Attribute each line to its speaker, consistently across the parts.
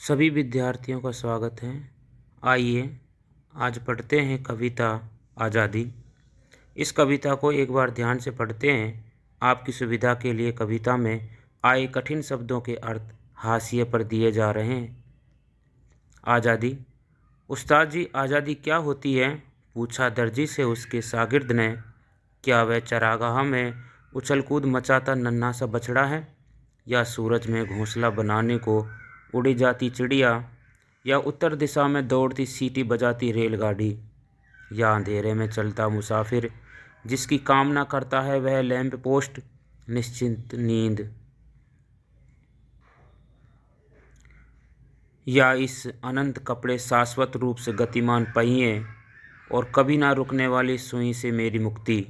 Speaker 1: सभी विद्यार्थियों का स्वागत है। आइए आज पढ़ते हैं कविता आज़ादी। इस कविता को एक बार ध्यान से पढ़ते हैं। आपकी सुविधा के लिए कविता में आए कठिन शब्दों के अर्थ हाशिए पर दिए जा रहे हैं। आज़ादी। उस्ताद जी, आज़ादी क्या होती है? पूछा दर्जी से उसके शागिर्द ने। क्या वह चरागाह में उछल कूद मचाता नन्हा सा बछड़ा है, या सूरज में घोंसला बनाने को उड़ी जाती चिड़िया, या उत्तर दिशा में दौड़ती सीटी बजाती रेलगाड़ी, या अंधेरे में चलता मुसाफिर जिसकी कामना करता है वह लैंप पोस्ट निश्चिंत नींद, या इस अनंत कपड़े शाश्वत रूप से गतिमान पहिए और कभी ना रुकने वाली सुई से मेरी मुक्ति।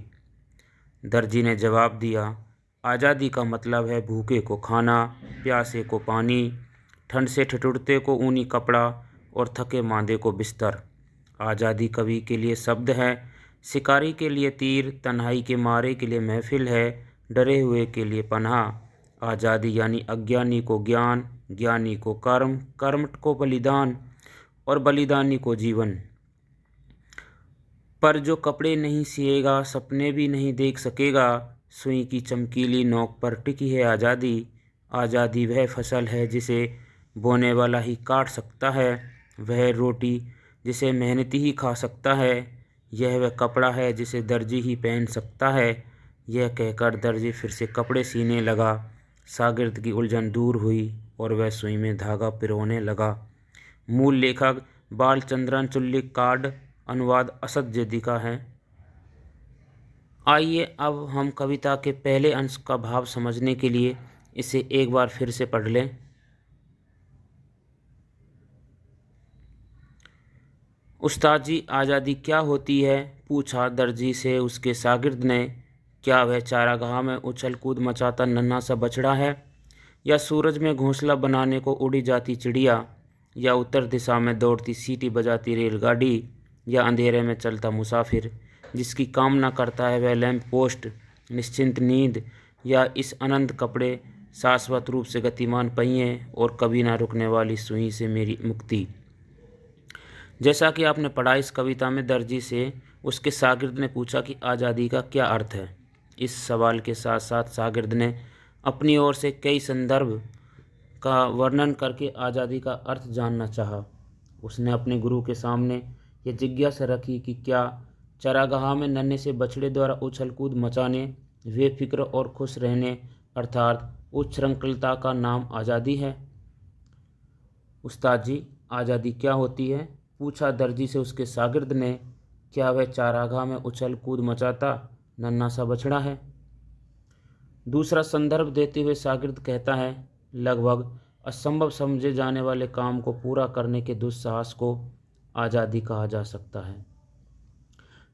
Speaker 1: दर्जी ने जवाब दिया, आज़ादी का मतलब है भूखे को खाना, प्यासे को पानी, ठंड से ठिठुरते को ऊनी कपड़ा और थके मांदे को बिस्तर। आज़ादी कवि के लिए शब्द है, शिकारी के लिए तीर, तन्हाई के मारे के लिए महफिल है, डरे हुए के लिए पनाह। आज़ादी यानी अज्ञानी को ज्ञान, ज्ञानी को कर्म, कर्म को बलिदान और बलिदानी को जीवन। पर जो कपड़े नहीं सिएगा, सपने भी नहीं देख सकेगा, सुई की चमकीली नोक पर टिकी है आज़ादी। आज़ादी वह फसल है जिसे बोने वाला ही काट सकता है, वह रोटी जिसे मेहनती ही खा सकता है, यह वह कपड़ा है जिसे दर्जी ही पहन सकता है। यह कहकर दर्जी फिर से कपड़े सीने लगा। शागिर्द की उलझन दूर हुई और वह सुई में धागा पिरोने लगा। मूल लेखक बालचंद्रन चुल्लिकाड, अनुवाद असद जेदी का है। आइए अब हम कविता के पहले अंश का भाव समझने के लिए इसे एक बार फिर से पढ़ लें। उस्ताद जी, आज़ादी क्या होती है? पूछा दर्जी से उसके शागिर्द ने। क्या वह चारागाह में उछल कूद मचाता नन्हा सा बछड़ा है, या सूरज में घोंसला बनाने को उड़ी जाती चिड़िया, या उत्तर दिशा में दौड़ती सीटी बजाती रेलगाड़ी, या अंधेरे में चलता मुसाफिर जिसकी कामना करता है वह लैंप पोस्ट निश्चिंत नींद, या इस अनंत कपड़े शाश्वत रूप से गतिमान पहिए और कभी ना रुकने वाली सुई से मेरी मुक्ति। जैसा कि आपने पढ़ा, इस कविता में दर्जी से उसके शागिर्द ने पूछा कि आज़ादी का क्या अर्थ है। इस सवाल के साथ साथ शागिर्द ने अपनी ओर से कई संदर्भ का वर्णन करके आज़ादी का अर्थ जानना चाहा। उसने अपने गुरु के सामने यह जिज्ञासा रखी कि क्या चरागाह में नन्हे से बछड़े द्वारा उछल कूद मचाने, बेफिक्र और खुश रहने अर्थात उच्छृंखलता का नाम आज़ादी है? उस्ताद जी, आज़ादी क्या होती है? पूछा दर्जी से उसके शागिर्द ने। क्या वह चारागाह में उछल कूद मचाता नन्हा सा बछड़ा है? दूसरा संदर्भ देते हुए शागिर्द कहता है, लगभग असंभव समझे जाने वाले काम को पूरा करने के दुस्साहस को आज़ादी कहा जा सकता है।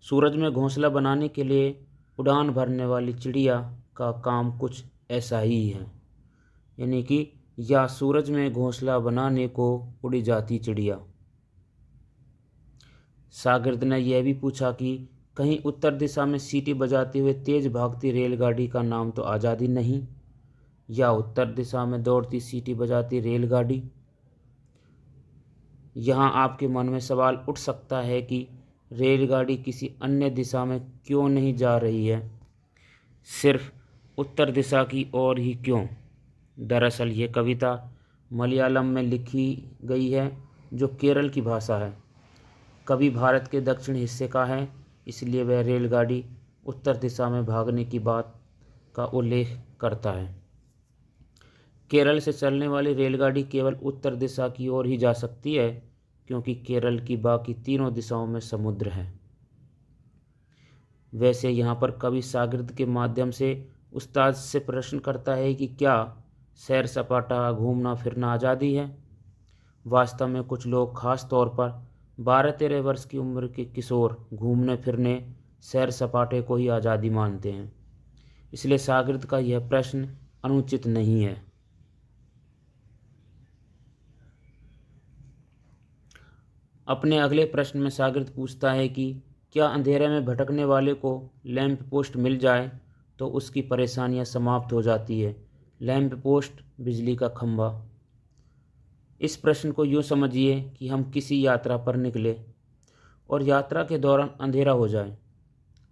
Speaker 1: सूरज में घोंसला बनाने के लिए उड़ान भरने वाली चिड़िया का काम कुछ ऐसा ही है, यानी कि या सूरज में घोंसला बनाने को उड़ी जाती चिड़िया। शागिर्द ने यह भी पूछा कि कहीं उत्तर दिशा में सीटी बजाते हुए तेज भागती रेलगाड़ी का नाम तो आज़ादी नहीं, या उत्तर दिशा में दौड़ती सीटी बजाती रेलगाड़ी। यहाँ आपके मन में सवाल उठ सकता है कि रेलगाड़ी किसी अन्य दिशा में क्यों नहीं जा रही है, सिर्फ उत्तर दिशा की ओर ही क्यों? दरअसल ये कविता मलयालम में लिखी गई है, जो केरल की भाषा है। कवि भारत के दक्षिण हिस्से का है, इसलिए वह रेलगाड़ी उत्तर दिशा में भागने की बात का उल्लेख करता है। केरल से चलने वाली रेलगाड़ी केवल उत्तर दिशा की ओर ही जा सकती है, क्योंकि केरल की बाकी तीनों दिशाओं में समुद्र है। वैसे यहाँ पर कवि शागिर्द के माध्यम से उस्ताद से प्रश्न करता है कि क्या सैर सपाटा, घूमना फिरना आज़ादी है? वास्तव में कुछ लोग खास तौर पर 12-13 वर्ष की उम्र के किशोर घूमने फिरने, सैर सपाटे को ही आज़ादी मानते हैं, इसलिए शागिर्द का यह प्रश्न अनुचित नहीं है। अपने अगले प्रश्न में शागिर्द पूछता है कि क्या अंधेरे में भटकने वाले को लैंप पोस्ट मिल जाए तो उसकी परेशानियां समाप्त हो जाती है? लैंप पोस्ट बिजली का खंभा। इस प्रश्न को यूँ समझिए कि हम किसी यात्रा पर निकले और यात्रा के दौरान अंधेरा हो जाए,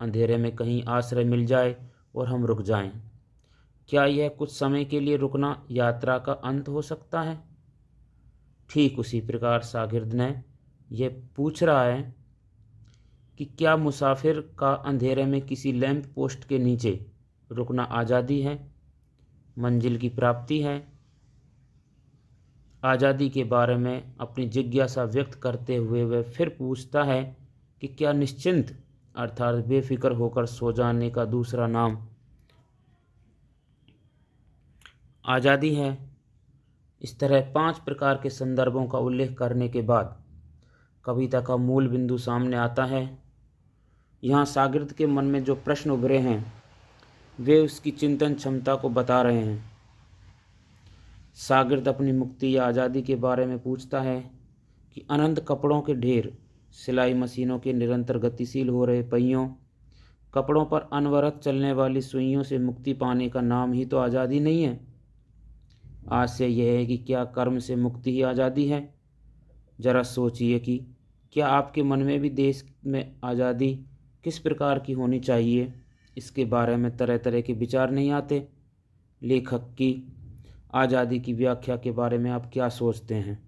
Speaker 1: अंधेरे में कहीं आश्रय मिल जाए और हम रुक जाएं। क्या यह कुछ समय के लिए रुकना यात्रा का अंत हो सकता है? ठीक उसी प्रकार शागिर्द ने यह पूछ रहा है कि क्या मुसाफिर का अंधेरे में किसी लैंप पोस्ट के नीचे रुकना आज़ादी है, मंजिल की प्राप्ति है? आज़ादी के बारे में अपनी जिज्ञासा व्यक्त करते हुए वह फिर पूछता है कि क्या निश्चिंत अर्थात बेफिक्र होकर सो जाने का दूसरा नाम आज़ादी है? इस तरह 5 प्रकार के संदर्भों का उल्लेख करने के बाद कविता का मूल बिंदु सामने आता है। यहाँ शागिर्द के मन में जो प्रश्न उभरे हैं वे उसकी चिंतन क्षमता को बता रहे हैं। शागिर्द अपनी मुक्ति या आज़ादी के बारे में पूछता है कि अनंत कपड़ों के ढेर, सिलाई मशीनों के निरंतर गतिशील हो रहे पहियों, कपड़ों पर अनवरत चलने वाली सुइयों से मुक्ति पाने का नाम ही तो आज़ादी नहीं है। आज से यह है कि क्या कर्म से मुक्ति ही आज़ादी है? जरा सोचिए कि क्या आपके मन में भी देश में आज़ादी किस प्रकार की होनी चाहिए, इसके बारे में तरह तरह के विचार नहीं आते? लेखक की आज़ादी की व्याख्या के बारे में आप क्या सोचते हैं?